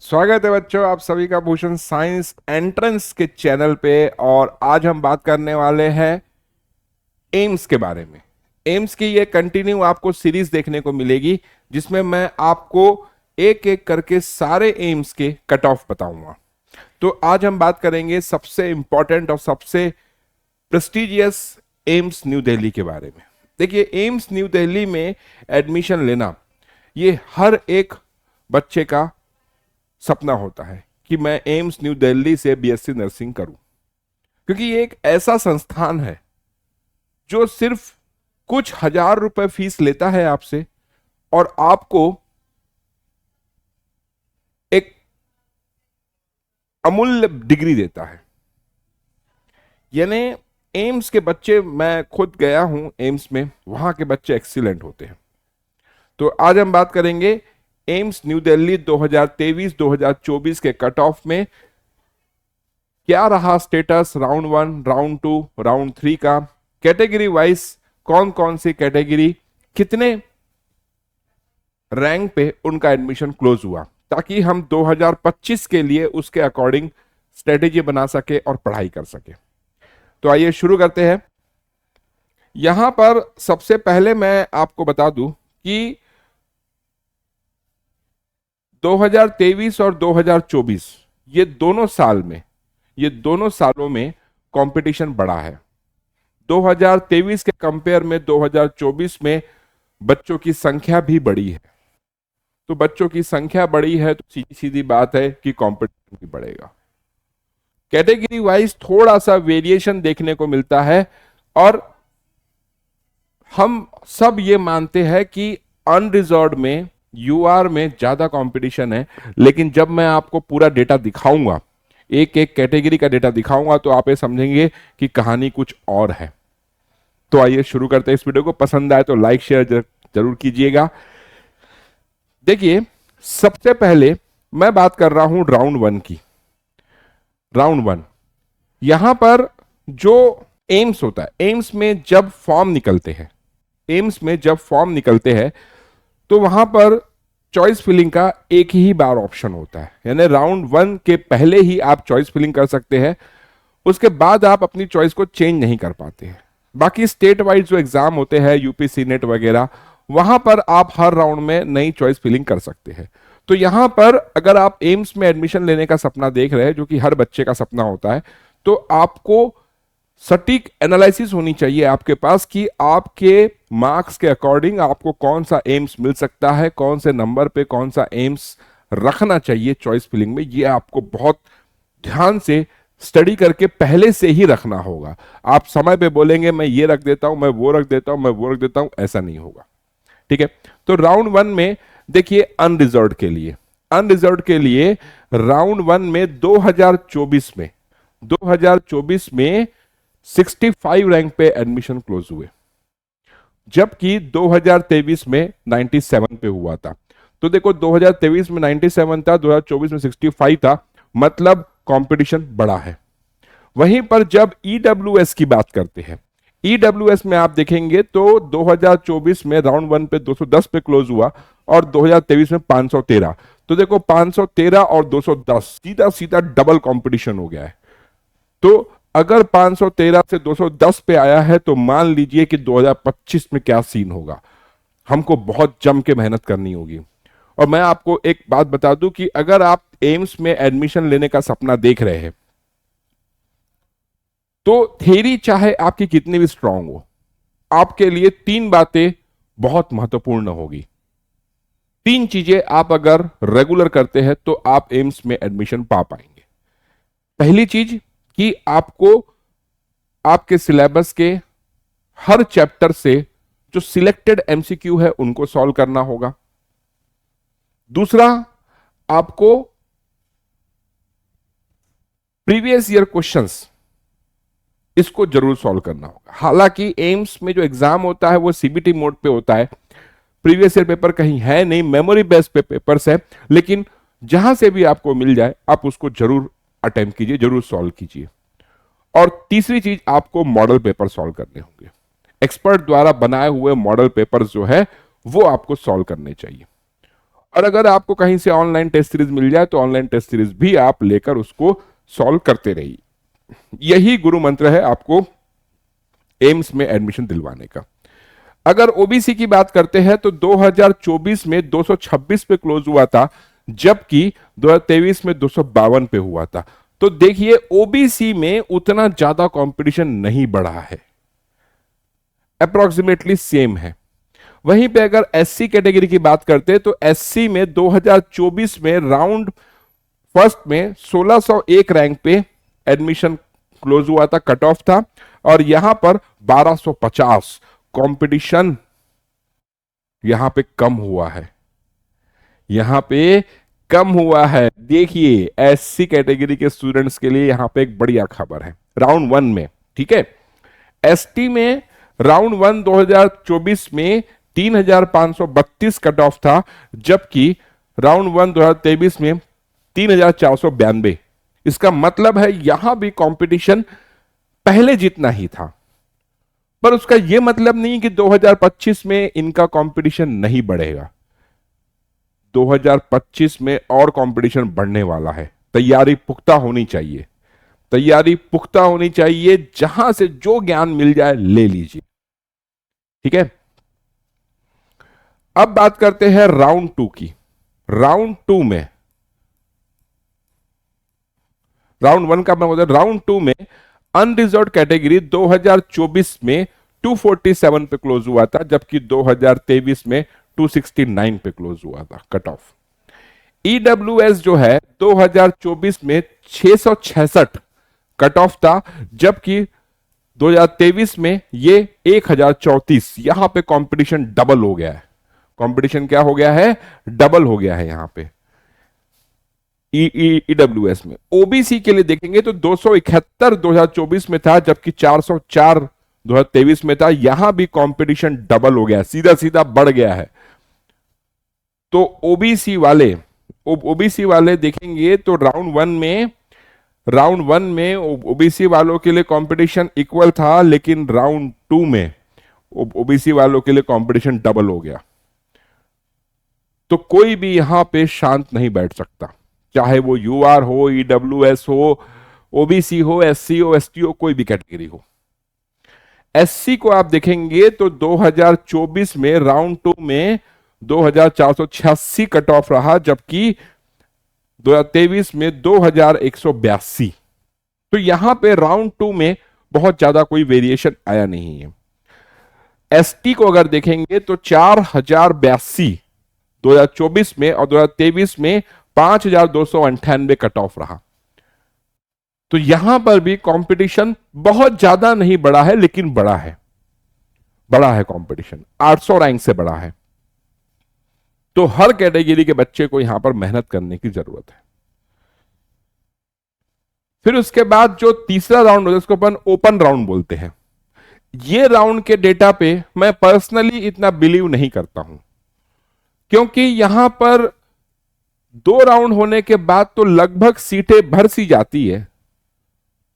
स्वागत है बच्चों, आप सभी का भूषण साइंस एंट्रेंस के चैनल पे। और आज हम बात करने वाले हैं एम्स के बारे में। एम्स की ये कंटिन्यू आपको सीरीज देखने को मिलेगी जिसमें मैं आपको एक एक करके सारे एम्स के कट ऑफ बताऊंगा। तो आज हम बात करेंगे सबसे इंपॉर्टेंट और सबसे प्रेस्टिजियस एम्स न्यू दिल्ली के बारे में। देखिए, एम्स न्यू दिल्ली में एडमिशन लेना ये हर एक बच्चे का सपना होता है कि मैं एम्स न्यू दिल्ली से बीएससी नर्सिंग करूं, क्योंकि ये एक ऐसा संस्थान है जो सिर्फ कुछ हजार रुपए फीस लेता है आपसे और आपको एक अमूल्य डिग्री देता है। यानी एम्स के बच्चे, मैं खुद गया हूं एम्स में, वहां के बच्चे एक्सीलेंट होते हैं। तो आज हम बात करेंगे एम्स न्यू दिल्ली 2023-2024 के कट ऑफ में क्या रहा स्टेटस राउंड 1, राउंड 2, राउंड 3 का। कैटेगरी वाइज कौन कौन सी कैटेगरी कितने रैंक पे उनका एडमिशन क्लोज हुआ, ताकि हम 2025 के लिए उसके अकॉर्डिंग स्ट्रेटेजी बना सके और पढ़ाई कर सके। तो आइए शुरू करते हैं। यहां पर सबसे पहले मैं आपको बता दूं कि 2023 और 2024 ये दोनों सालों में कंपटीशन बढ़ा है। 2023 के कंपेयर में 2024 में बच्चों की संख्या भी बढ़ी है। तो बच्चों की संख्या बढ़ी है तो सीधी सीधी बात है कि कंपटीशन भी बढ़ेगा। कैटेगरी वाइज थोड़ा सा वेरिएशन देखने को मिलता है और हम सब ये मानते हैं कि अनरिजर्व्ड में, यूआर में ज्यादा कंपटीशन है। लेकिन जब मैं आपको पूरा डेटा दिखाऊंगा, एक एक कैटेगरी का डेटा दिखाऊंगा, तो आप ये समझेंगे कि कहानी कुछ और है। तो आइए शुरू करते हैं इस वीडियो को। पसंद आए तो लाइक शेयर जरूर कीजिएगा। देखिए, सबसे पहले मैं बात कर रहा हूं राउंड 1 की। राउंड 1 यहां पर जो एम्स होता है, एम्स में जब फॉर्म निकलते हैं तो वहां पर चॉइस फिलिंग का एक ही बार ऑप्शन होता है। यानी राउंड 1 के पहले ही आप चॉइस फिलिंग कर सकते हैं, उसके बाद आप अपनी चॉइस को चेंज नहीं कर पाते हैं। बाकी स्टेट वाइज जो एग्जाम होते हैं, यूपीसी नेट वगैरह, वहां पर आप हर राउंड में नई चॉइस फिलिंग कर सकते हैं। तो यहां पर अगर आप एम्स में एडमिशन लेने का सपना देख रहे हैं, जो कि हर बच्चे का सपना होता है, तो आपको सटीक एनालिसिस होनी चाहिए आपके पास कि आपके मार्क्स के अकॉर्डिंग आपको कौन सा एम्स मिल सकता है, कौन से नंबर पे कौन सा एम्स रखना चाहिए चॉइस फिलिंग में। ये आपको बहुत ध्यान से स्टडी करके पहले से ही रखना होगा। आप समय पे बोलेंगे मैं ये रख देता हूं, मैं वो रख देता हूं, मैं वो रख देता हूं, ऐसा नहीं होगा। ठीक है। तो राउंड 1 में देखिए, अनरिजर्व्ड के लिए राउंड 1 में 2024 में 65 रैंक पे एडमिशन क्लोज हुए, जबकि 2023 में 97 पे हुआ था। तो देखो, 2023 में 97 था, 2024 में 65 था, मतलब कंपटीशन बढ़ा है। वहीं पर जब ईडब्ल्यूएस की बात करते हैं, ईडब्ल्यूएस में आप देखेंगे तो 2024 में राउंड 1 पे 210 पे क्लोज हुआ और 2023 में 513। तो देखो, 513 और 210 सीधा सीधा डबल कंपटीशन हो गया है। तो अगर 513 से 210 पे आया है तो मान लीजिए कि 2025 में क्या सीन होगा। हमको बहुत जम के मेहनत करनी होगी। और मैं आपको एक बात बता दूं कि अगर आप एम्स में एडमिशन लेने का सपना देख रहे हैं, तो थ्योरी चाहे आपकी कितनी भी स्ट्रांग हो, आपके लिए 3 बातें बहुत महत्वपूर्ण होगी। 3 चीजें आप अगर रेगुलर करते हैं तो आप एम्स में एडमिशन पा पाएंगे। पहली चीज कि आपको आपके सिलेबस के हर चैप्टर से जो सिलेक्टेड एमसीक्यू है उनको सॉल्व करना होगा। दूसरा, आपको प्रीवियस ईयर क्वेश्चंस इसको जरूर सॉल्व करना होगा। हालांकि एम्स में जो एग्जाम होता है वो सीबीटी मोड पे होता है, प्रीवियस ईयर पेपर कहीं है नहीं, मेमोरी बेस्ड पेपर्स है। लेकिन जहां से भी आपको मिल जाए आप उसको जरूर अटेम्प्ट कीजिए, जरूर सॉल्व कीजिए। और तीसरी चीज, आपको मॉडल पेपर सॉल्व करने होंगे। एक्सपर्ट द्वारा बनाए हुए मॉडल पेपर जो है वो आपको सॉल्व करने चाहिए। और अगर आपको कहीं से ऑनलाइन टेस्ट सीरीज मिल जाए तो ऑनलाइन टेस्ट सीरीज भी आप लेकर उसको सॉल्व करते रहिए। यही गुरु मंत्र है आपको एम्स में एडमिशन दिलवाने का। अगर ओबीसी की बात करते हैं तो 2024 में 226 पे क्लोज हुआ था, जबकि 2023 में 252 पे हुआ था। तो देखिए ओबीसी में उतना ज्यादा कंपटीशन नहीं बढ़ा है, अप्रोक्सीमेटली सेम है। वहीं पे अगर एससी कैटेगरी की बात करते हैं तो एससी में 2024 में राउंड फर्स्ट में 1601 रैंक पे एडमिशन क्लोज हुआ था, कट ऑफ था, और यहां पर 1250। कंपटीशन यहां पे कम हुआ है, यहां पे कम हुआ है। देखिए एससी कैटेगरी के स्टूडेंट्स के लिए यहां पे एक बढ़िया खबर है राउंड वन में, ठीक है। एसटी में राउंड वन 2024 में 3532 कट ऑफ था, जबकि राउंड वन 2023 में 3492। इसका मतलब है यहां भी कंपटीशन पहले जितना ही था, पर उसका यह मतलब नहीं कि 2025 में इनका कंपटीशन नहीं बढ़ेगा। 2025 में और कंपटीशन बढ़ने वाला है। तैयारी पुख्ता होनी चाहिए, तैयारी पुख्ता होनी चाहिए। जहां से जो ज्ञान मिल जाए ले लीजिए, ठीक है। अब बात करते हैं राउंड टू की। राउंड टू में, राउंड वन का मैं बोल राउंड टू में अनरिजर्व कैटेगरी 2024 में 247 पे क्लोज हुआ था, जबकि 2023 में 269 पे क्लोज हुआ था कट ऑफ। ईडब्ल्यूएस जो है 2024 में 666 कट ऑफ था, जबकि 2023 में ये 1034। यहां पे कंपटीशन डबल हो गया है। कंपटीशन क्या हो गया है? डबल हो गया है यहां पे ईडब्ल्यूएस में। ओबीसी के लिए देखेंगे तो 271 2024 में था, जबकि 404 2023 में था। यहां भी कंपटीशन डबल हो गया है, सीधा सीधा बढ़ गया है। तो ओबीसी वाले देखेंगे तो राउंड वन में ओबीसी वालों के लिए कंपटीशन इक्वल था, लेकिन राउंड टू में ओबीसी वालों के लिए कंपटीशन डबल हो गया। तो कोई भी यहां पे शांत नहीं बैठ सकता, चाहे वो यूआर हो, ईडब्ल्यूएस हो, ओबीसी हो, एससी हो, एसटी हो, कोई भी कैटेगरी हो। एससी को आप देखेंगे तो 2024 में राउंड टू में 2486 कट ऑफ रहा, जबकि 2023 में 2182। तो यहां पे राउंड टू में बहुत ज्यादा कोई वेरिएशन आया नहीं है। एसटी को अगर देखेंगे तो 4082 2024 में और 2023 में 5298 कट ऑफ रहा। तो यहां पर भी कंपटीशन बहुत ज्यादा नहीं बढ़ा है, लेकिन बड़ा है कंपटीशन 800 रैंक से बड़ा है। तो हर कैटेगरी के बच्चे को यहां पर मेहनत करने की जरूरत है। फिर उसके बाद जो तीसरा राउंड होता है उसको अपन ओपन राउंड बोलते हैं। ये राउंड के डेटा पे मैं पर्सनली इतना बिलीव नहीं करता हूं, क्योंकि यहां पर 2 राउंड होने के बाद तो लगभग सीटें भर सी जाती है।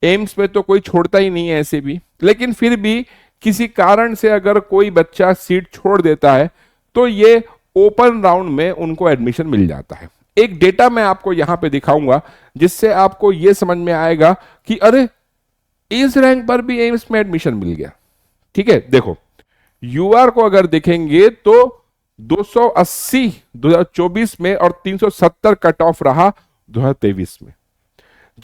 एम्स में तो कोई छोड़ता ही नहीं है ऐसे भी, लेकिन फिर भी किसी कारण से अगर कोई बच्चा सीट छोड़ देता है तो ये ओपन राउंड में उनको एडमिशन मिल जाता है। एक डेटा मैं आपको यहां पे दिखाऊंगा जिससे आपको यह समझ में आएगा कि अरे इस रैंक पर भी एम्स में एडमिशन मिल गया। ठीक है, देखो यूआर को अगर देखेंगे तो 280 2024 में और 370 कट ऑफ रहा 2023 में,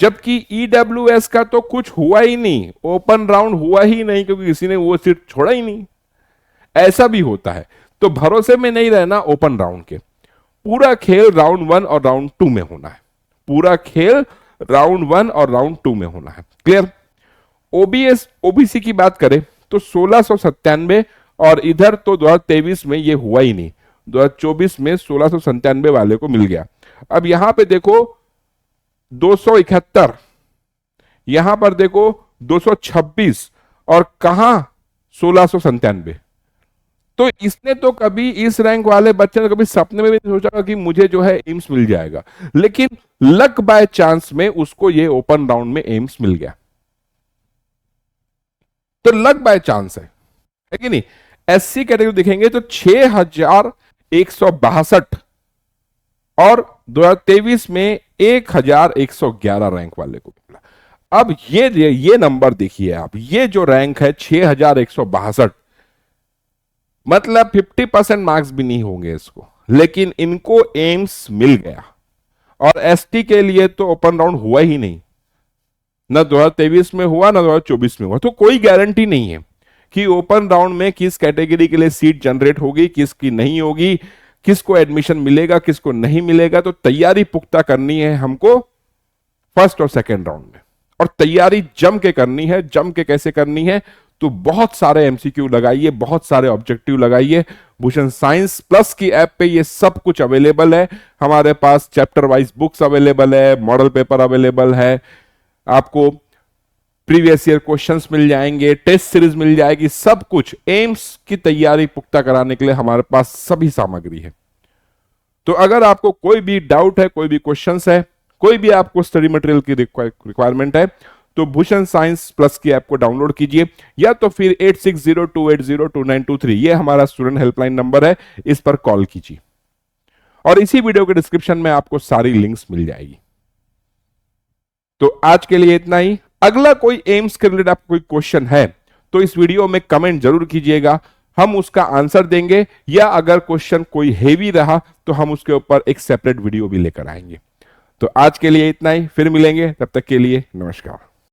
जबकि ईडब्ल्यूएस का तो कुछ हुआ ही नहीं, ओपन राउंड हुआ ही नहीं, क्योंकि किसी ने वो सीट छोड़ा ही नहीं। ऐसा भी होता है, तो भरोसे में नहीं रहना ओपन राउंड के। पूरा खेल राउंड 1 और राउंड 2 में होना है, पूरा खेल राउंड 1 और राउंड 2 में होना है। क्लियर? ओबीसी की बात करें तो 1697, और इधर तो 2023 में ये हुआ ही नहीं, 2024 में 1697 वाले को मिल गया। अब यहां पे देखो 271, यहां पर देखो 226, और कहां 1697। तो इसने तो कभी, इस रैंक वाले बच्चे ने कभी सपने में भी नहीं सोचा कि मुझे जो है एम्स मिल जाएगा, लेकिन लक बाय चांस में उसको ये ओपन राउंड में एम्स मिल गया। तो लक बाय चांस है कि नहीं? एससी कैटेगरी देखेंगे तो 6162 और 2023 में 1111 रैंक वाले को मिला। अब ये नंबर देखिए आप, ये जो रैंक है 6162, मतलब 50% मार्क्स भी नहीं होंगे इसको, लेकिन इनको एम्स मिल गया। और एसटी के लिए तो ओपन राउंड हुआ ही नहीं, ना 2023 में हुआ ना 2024 में हुआ, तो कोई गारंटी नहीं है कि ओपन राउंड में किस कैटेगरी के लिए सीट जनरेट होगी, किसकी नहीं होगी, किसको एडमिशन मिलेगा, किसको नहीं मिलेगा। तो तैयारी पुख्ता करनी है हमको फर्स्ट और सेकेंड राउंड में, और तैयारी जम के करनी है। जम के कैसे करनी है? तो बहुत सारे एमसीक्यू लगाइए, बहुत सारे ऑब्जेक्टिव लगाइए। भूषण साइंस प्लस की ऐप पे ये सब कुछ अवेलेबल है। हमारे पास चैप्टर वाइज बुक्स अवेलेबल है, मॉडल पेपर अवेलेबल है, आपको प्रीवियस ईयर क्वेश्चंस मिल जाएंगे, टेस्ट सीरीज मिल जाएगी, सब कुछ एम्स की तैयारी पुख्ता कराने के लिए हमारे पास सभी सामग्री है। तो अगर आपको कोई भी डाउट है, कोई भी क्वेश्चंस है, कोई भी आपको स्टडी मटेरियल की रिक्वायरमेंट है, तो भूषण साइंस प्लस की ऐप को डाउनलोड कीजिए, या तो फिर 8602802923 ये हमारा स्टूडेंट हेल्पलाइन नंबर है, इस पर कॉल कीजिए। और इसी वीडियो के डिस्क्रिप्शन में आपको सारी लिंक्स मिल जाएगी। तो आज के लिए इतना ही। अगला कोई एम्स के रिलेटेड आपको कोई क्वेश्चन है तो इस वीडियो में कमेंट जरूर कीजिएगा, हम उसका आंसर देंगे, या अगर क्वेश्चन कोई हेवी रहा तो हम उसके ऊपर एक सेपरेट वीडियो भी लेकर आएंगे। तो आज के लिए इतना ही, फिर मिलेंगे, तब तक के लिए नमस्कार।